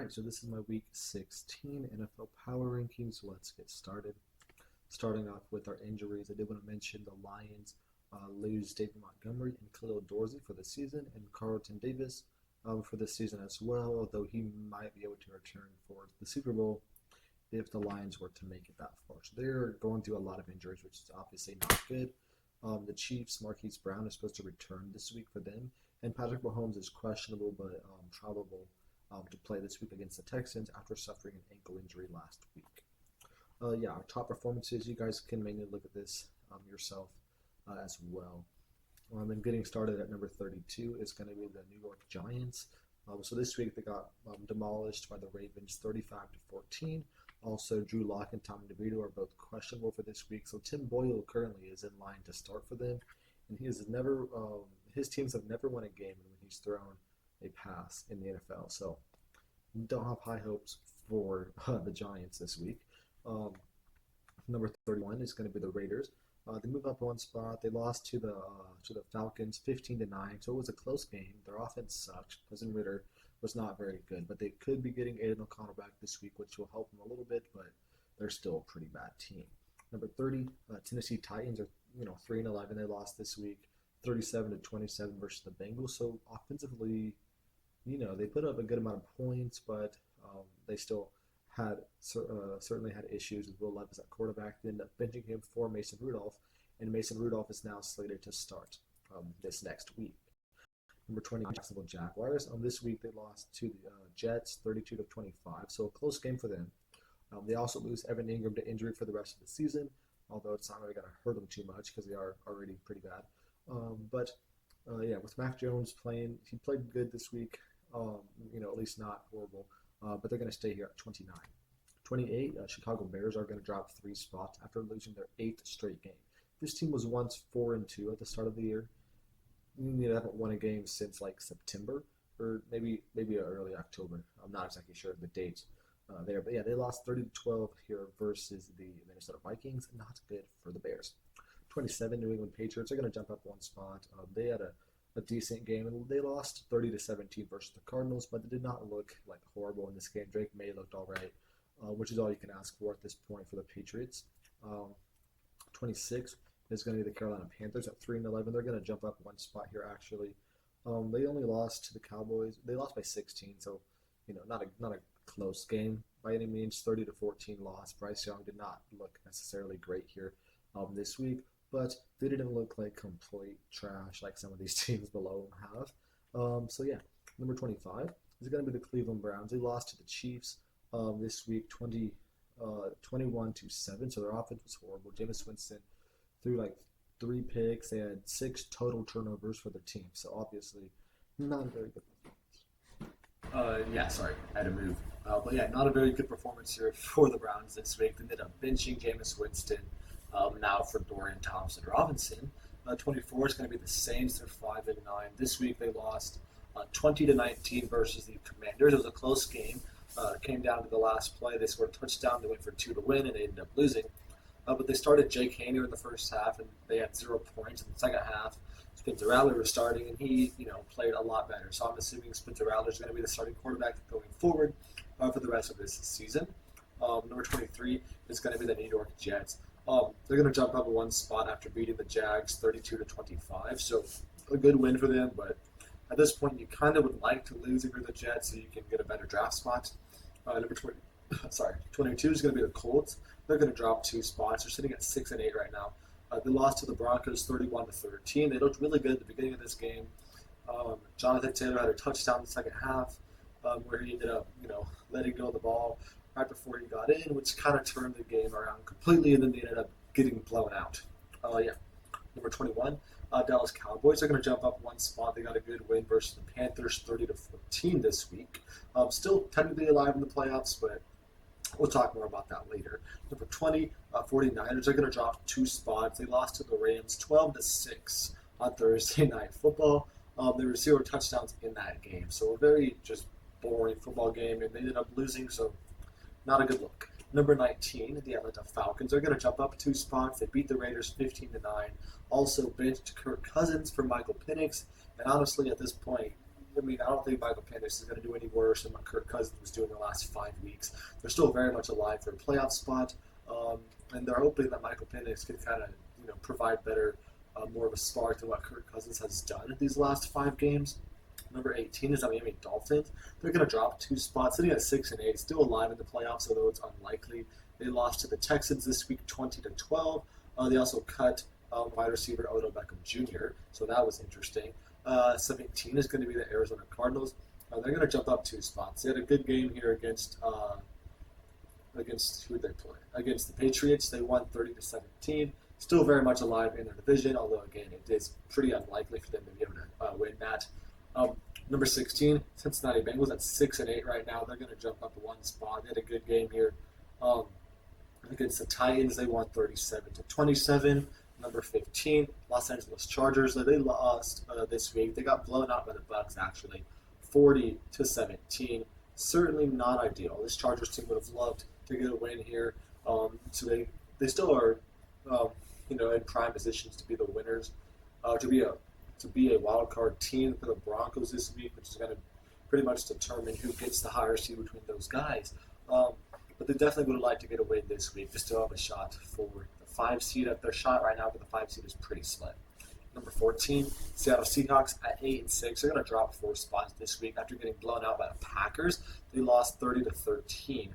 right, so this is my week 16 NFL Power Rankings. Let's get started. Starting off with our injuries, I did want to mention the Lions lose David Montgomery and Khalil Dorsey for the season, and Carlton Davis for the season as well, although he might be able to return for the Super Bowl if the Lions were to make it that far. So they're going through a lot of injuries, which is obviously not good. The Chiefs, Marquise Brown is supposed to return this week for them, and Patrick Mahomes is questionable but probable to play this week against the Texans after suffering an ankle injury last week. Our top performances, you guys can mainly look at this yourself as well. And getting started at number 32 is going to be the New York Giants. So this week they got demolished by the Ravens 35-14. Also, Drew Lock and Tommy DeVito are both questionable for this week. So Tim Boyle currently is in line to start for them, and his teams have never won a game when he's thrown a pass in the NFL. So don't have high hopes for the Giants this week. Number 31 is going to be the Raiders. They move up one spot. They lost to the Falcons 15-9, so it was a close game. Their offense sucked. Desmond Ridder was not very good, but they could be getting Aiden O'Connell back this week, which will help them a little bit, but they're still a pretty bad team. Number 30, Tennessee Titans are 3-11. They lost this week 37-27 versus the Bengals. So offensively, they put up a good amount of points, but they still had certainly had issues with Will Levis at quarterback. They ended up benching him for Mason Rudolph, and Mason Rudolph is now slated to start this next week. Number 20, Jacksonville Jaguars. This week they lost to the Jets 32-25, so a close game for them. They also lose Evan Ingram to injury for the rest of the season, although it's not really going to hurt them too much because they are already pretty bad. With Mac Jones playing, he played good this week, at least not horrible, but they're going to stay here at 29. 28, Chicago Bears are going to drop 3 spots after losing their 8th straight game. This team was once 4-2 at the start of the year. They haven't won a game since like September or maybe early October. I'm not exactly sure of the date there, but yeah, they lost 30-12 here versus the Minnesota Vikings. Not good for the Bears. 27, New England Patriots are going to jump up one spot. They had a decent game, and they lost 30-17 versus the Cardinals, but they did not look like horrible in this game. Drake May looked all right, which is all you can ask for at this point for the Patriots. 26 is going to be the Carolina Panthers at 3-11. They're going to jump up one spot here, actually. They only lost to the Cowboys. They lost by 16, so not a close game by any means. 30-14 loss. Bryce Young did not look necessarily great here this week, but they didn't look like complete trash like some of these teams below them have. Number 25 is going to be the Cleveland Browns. They lost to the Chiefs this week 21-7, so their offense was horrible. Jameis Winston threw like 3 picks. They had 6 total turnovers for their team, so obviously not a very good performance. I had to move. Not a very good performance here for the Browns this week. They ended up benching Jameis Winston now for Dorian Thompson-Robinson. 24 is going to be the Saints. They're 5-9. This week they lost 20-19 versus the Commanders. It was a close game. Came down to the last play. They scored a touchdown. They went for 2 to win, and they ended up losing. But they started Jake Haener in the first half, and they had 0 points in the second half. Spencer Rattler was starting, and he played a lot better. So I'm assuming Spencer Rattler is going to be the starting quarterback going forward for the rest of this season. Number 23 is going to be the New York Jets. They're going to jump up one spot after beating the Jags 32-25. So a good win for them, but at this point you kind of would like to lose if you're the Jets so you can get a better draft spot. Number 22 is going to be the Colts. They're going to drop 2 spots. They're sitting at 6-8 right now. They lost to the Broncos 31-13. They looked really good at the beginning of this game. Jonathan Taylor had a touchdown in the second half where he ended up, letting go of the ball right before he got in, which kind of turned the game around completely, and then they ended up getting blown out. Number 21, Dallas Cowboys are going to jump up one spot. They got a good win versus the Panthers 30-14 this week. Still technically alive in the playoffs, but we'll talk more about that later. Number 20, 49ers are going to drop 2 spots. They lost to the Rams 12-6 on Thursday Night Football. There were 0 touchdowns in that game, so a very just boring football game, and they ended up losing, so not a good look. Number 19, the Atlanta Falcons are going to jump up 2 spots. They beat the Raiders 15-9. Also benched Kirk Cousins for Michael Penix, and honestly, at this point, I don't think Michael Penix is going to do any worse than what Kirk Cousins was doing the last 5 weeks. They're still very much alive for a playoff spot, and they're hoping that Michael Penix can kind of provide better, more of a spark than what Kirk Cousins has done in these last 5 games. Number 18 is the Miami Dolphins. They're going to drop 2 spots, sitting at 6-8, still alive in the playoffs, although it's unlikely. They lost to the Texans this week, 20-12. They also cut wide receiver Odell Beckham Jr., so that was interesting. 17 is going to be the Arizona Cardinals. They're going to jump up 2 spots. They had a good game here against who did they play? Against the Patriots. They won 30-17. Still very much alive in their division, although again it is pretty unlikely for them to be able to win that. Number 16, Cincinnati Bengals at 6-8 right now. They're going to jump up 1 spot. They had a good game here against the Titans. They won 37-27. Number 15, Los Angeles Chargers. They lost this week. They got blown out by the Bucs actually, 40-17. Certainly not ideal. This Chargers team would have loved to get a win here. So they still are in prime positions to be the winners, to be a wild card team for the Broncos this week, which is going to pretty much determine who gets the higher seed between those guys. But they definitely would like to get a win this week to still have a shot for the 5 seed. Their shot right now for the 5 seed is pretty slim. Number 14, Seattle Seahawks at 8-6. They're going to drop 4 spots this week after getting blown out by the Packers. They lost 30-13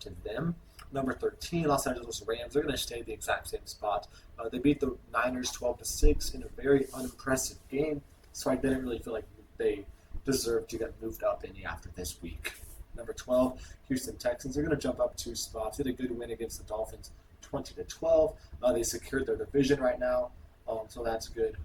to them. Number 13, Los Angeles Rams. They're going to stay at the exact same spot. They beat the Niners 12-6 in a very unimpressive game, so I didn't really feel like they deserved to get moved up any after this week. Number 12, Houston Texans. They're going to jump up 2 spots. They had a good win against the Dolphins, 20-12. They secured their division right now, so that's good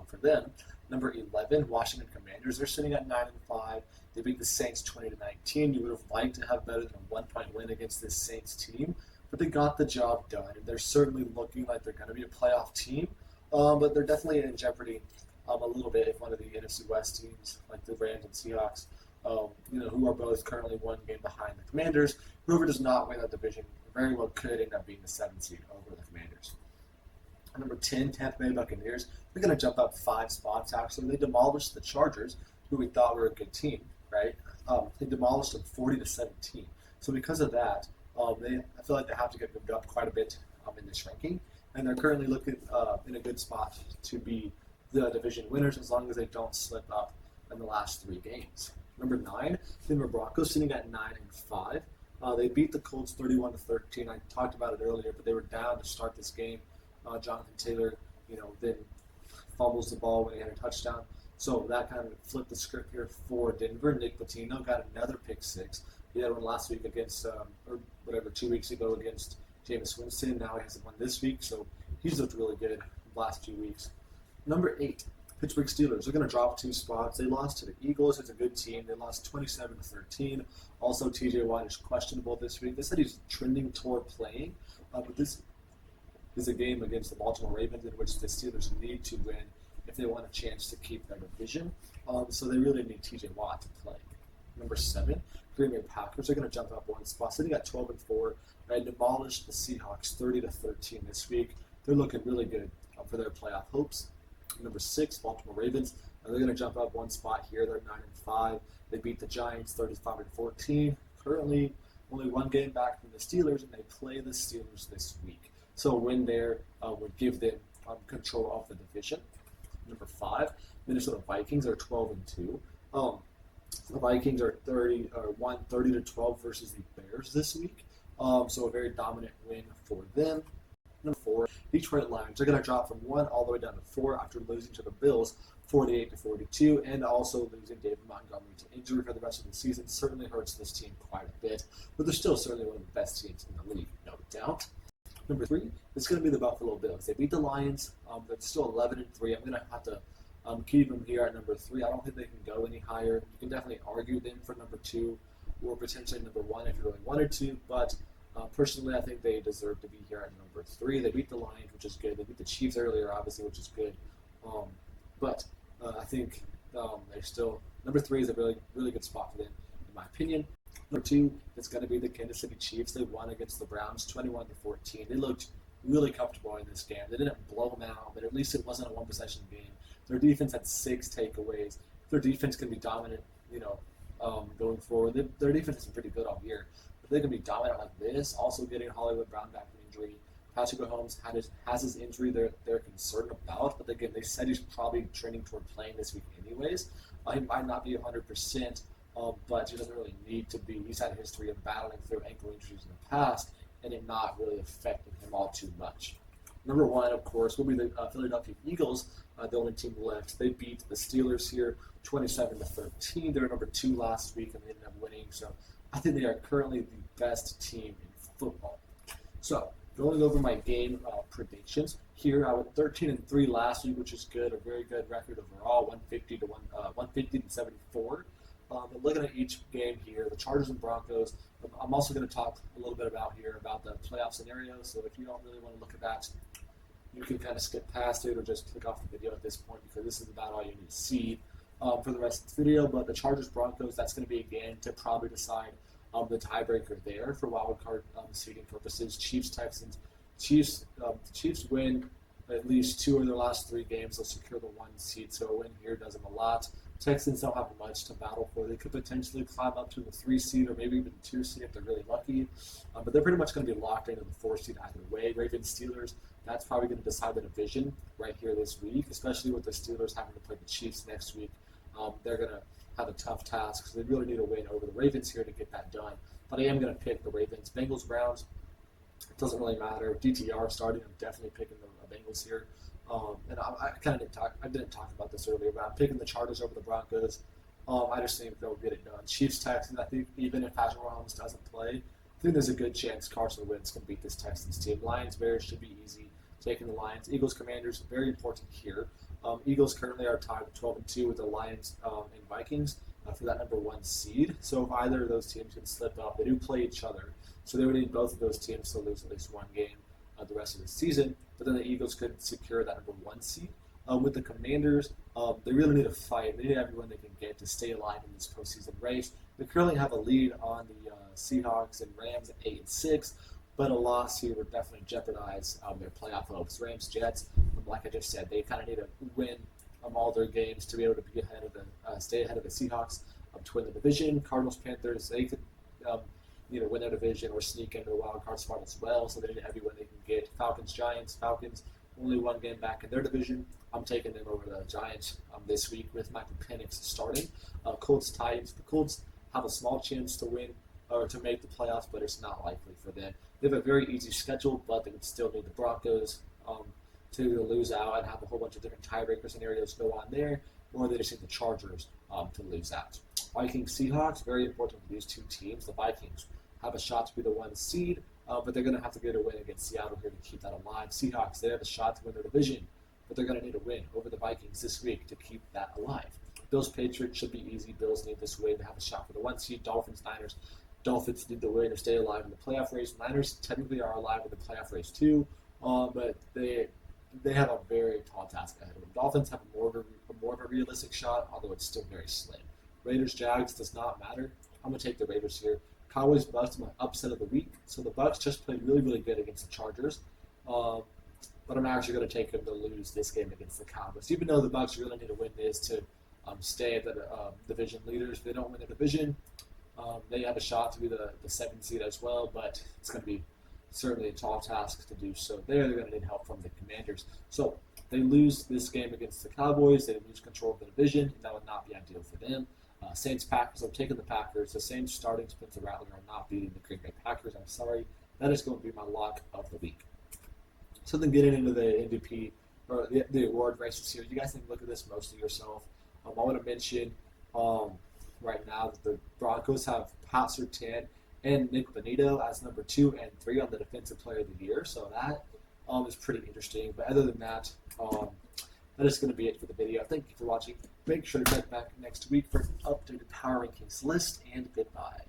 for them. Number 11, Washington Commanders. They're sitting at 9-5. They beat the Saints 20-19. You would have liked to have better than a 1-point win against this Saints team, but they got the job done, and they're certainly looking like they're going to be a playoff team. But they're definitely in jeopardy a little bit if one of the NFC West teams, like the Rams and Seahawks, who are both currently 1 game behind the Commanders, whoever does not win that division very well could end up being the 7th seed over the Commanders. Number 10, Tampa Bay Buccaneers. They're going to jump up 5 spots, actually. They demolished the Chargers, who we thought were a good team, right? They demolished them 40-17. So because of that, I feel like they have to get moved up quite a bit in this ranking. And they're currently looking in a good spot to be the division winners as long as they don't slip up in the last 3 games. Number 9, Denver Broncos, sitting at 9-5. They beat the Colts 31-13. I talked about it earlier, but they were down to start this game. Jonathan Taylor, then fumbles the ball when he had a touchdown. So that kind of flipped the script here for Denver. Nick Pitino got another pick 6. He had one last week against, 2 weeks ago against Jameis Winston. Now he has one this week, so he's looked really good the last few weeks. Number 8, Pittsburgh Steelers. They're going to drop 2 spots. They lost to the Eagles. It's a good team. They lost 27-13. Also, TJ Watt is questionable this week. They said he's trending toward playing, but this is a game against the Baltimore Ravens in which the Steelers need to win if they want a chance to keep their division. So they really need TJ Watt to play. Number 7, Green Bay Packers are going to jump up 1 spot. Sitting at 12-4, and demolished the Seahawks 30-13 this week. They're looking really good for their playoff hopes. Number 6, Baltimore Ravens. They're going to jump up 1 spot here. They're 9-5. They beat the Giants 35-14. Currently, only 1 game back from the Steelers, and they play the Steelers this week. So a win there would give them control of the division. Number 5, Minnesota Vikings are 12-2. The Vikings are 30-12 versus the Bears this week. So a very dominant win for them. Number 4, Detroit Lions. They're going to drop from 1 all the way down to 4 after losing to the Bills 48-42, and also losing David Montgomery to injury for the rest of the season. Certainly hurts this team quite a bit, but they're still certainly one of the best teams in the league, no doubt. Number 3, it's going to be the Buffalo Bills. They beat the Lions. They're still 11-3. I'm going to have to keep them here at number 3. I don't think they can go any higher. You can definitely argue them for number 2 or potentially number 1 if you really wanted to, but personally, I think they deserve to be here at number 3. They beat the Lions, which is good. They beat the Chiefs earlier, obviously, which is good. But I think they're still number 3 is a really, really good spot for them, in my opinion. Number 2, it's going to be the Kansas City Chiefs. They won against the Browns 21-14. They looked really comfortable in this game. They didn't blow them out, but at least it wasn't a 1-possession game. Their defense had 6 takeaways, their defense can be dominant, going forward. Their defense is pretty good all year, but they can be dominant like this. Also, getting Hollywood Brown back from injury. Patrick Mahomes has his injury they're concerned about, but again, they said he's probably trending toward playing this week anyways. He might not be 100%, but he doesn't really need to be. He's had a history of battling through ankle injuries in the past, and it not really affecting him all too much. Number one, of course, will be the Philadelphia Eagles, the only team left. They beat the Steelers here 27-13. They were number 2 last week, and they ended up winning. So I think they are currently the best team in football. So going over my game predictions here, I went 13-3 last week, which is good, a very good record overall, 150 to 74. But looking at each game here, the Chargers and Broncos, I'm also going to talk a little bit about the playoff scenario. So if you don't really want to look at that, you can kind of skip past it or just click off the video at this point, because this is about all you need to see for the rest of the video. But the Chargers Broncos, that's going to be a game to probably decide the tiebreaker there for wild card seeding purposes. Chiefs Texans. Chiefs win at least 2 of their last 3 games. They'll secure the 1 seed. So a win here does them a lot. Texans don't have much to battle for. They could potentially climb up to the 3 seed or maybe even 2 seed if they're really lucky. But they're pretty much going to be locked into the 4 seed either way. Ravens Steelers, that's probably going to decide the division right here this week, especially with the Steelers having to play the Chiefs next week. They're going to have a tough task because they really need a win over the Ravens here to get that done. But I am going to pick the Ravens. Bengals Browns, it doesn't really matter. DTR starting, I'm definitely picking the Bengals here. And I kind of didn't talk about this earlier, but I'm picking the Chargers over the Broncos. I just think they'll get it done. Chiefs Texans, I think even if Patrick Mahomes doesn't play, I think there's a good chance Carson Wentz can beat this Texans team. Lions Bears should be easy. Taking the Lions. Eagles Commanders, very important here. Eagles currently are tied 12-2 with the Lions and Vikings for that number 1 seed. So if either of those teams can slip up, they do play each other. So they would need both of those teams to lose at least 1 game the rest of the season. But then the Eagles could secure that number 1 seed. With the Commanders, they really need to fight. They need everyone they can get to stay alive in this postseason race. They currently have a lead on the Seahawks and Rams at 8-6. But a loss here would definitely jeopardize their playoff hopes. Rams, Jets, like I just said, they kind of need to win all their games to be able to be ahead of stay ahead of the Seahawks to win the division. Cardinals, Panthers, they could win their division or sneak into the wild card spot as well. So they need every win they can get. Falcons, Giants, Falcons only 1 game back in their division. I'm taking them over the Giants this week with Michael Penix starting. Colts, Titans. The Colts have a small chance to win or to make the playoffs, but it's not likely for them. They have a very easy schedule, but they would still need the Broncos to lose out and have a whole bunch of different tiebreaker scenarios go on there, or they just need the Chargers to lose out. Vikings, Seahawks, very important for these 2 teams. The Vikings have a shot to be the 1 seed, but they're going to have to get a win against Seattle here to keep that alive. Seahawks, they have a shot to win their division, but they're going to need a win over the Vikings this week to keep that alive. Bills, Patriots should be easy. Bills need this win to have a shot for the 1 seed. Dolphins, Niners. Dolphins need the win to stay alive in the playoff race. Niners technically are alive in the playoff race too, but they have a very tall task ahead of them. Dolphins have more of a realistic shot, although it's still very slim. Raiders, Jags does not matter. I'm going to take the Raiders here. Cowboys, Bucks, my upset of the week. So the Bucks just played really, really good against the Chargers, but I'm actually going to take them to lose this game against the Cowboys. Even though the Bucks really need to win this to stay at the division leaders. If they don't win the division, they have a shot to be the 7th seed as well, but it's going to be certainly a tall task to do so. They're going to need help from the Commanders. So they lose this game against the Cowboys. They lose control of the division, and that would not be ideal for them. Saints, Packers, I'm taking the Packers. The Saints starting Spencer Rattler are not beating the Green Bay Packers. I'm sorry. That is going to be my lock of the week. So then getting into the MVP, or the award races here, you guys can look at this mostly yourself. I want to mention right now that the Broncos have Pat Surtain and Nick Bonito as number 2 and 3 on the Defensive Player of the Year. So that is pretty interesting. But other than that, that is going to be it for the video. Thank you for watching. Make sure to check back next week for an updated Power Rankings list, and goodbye.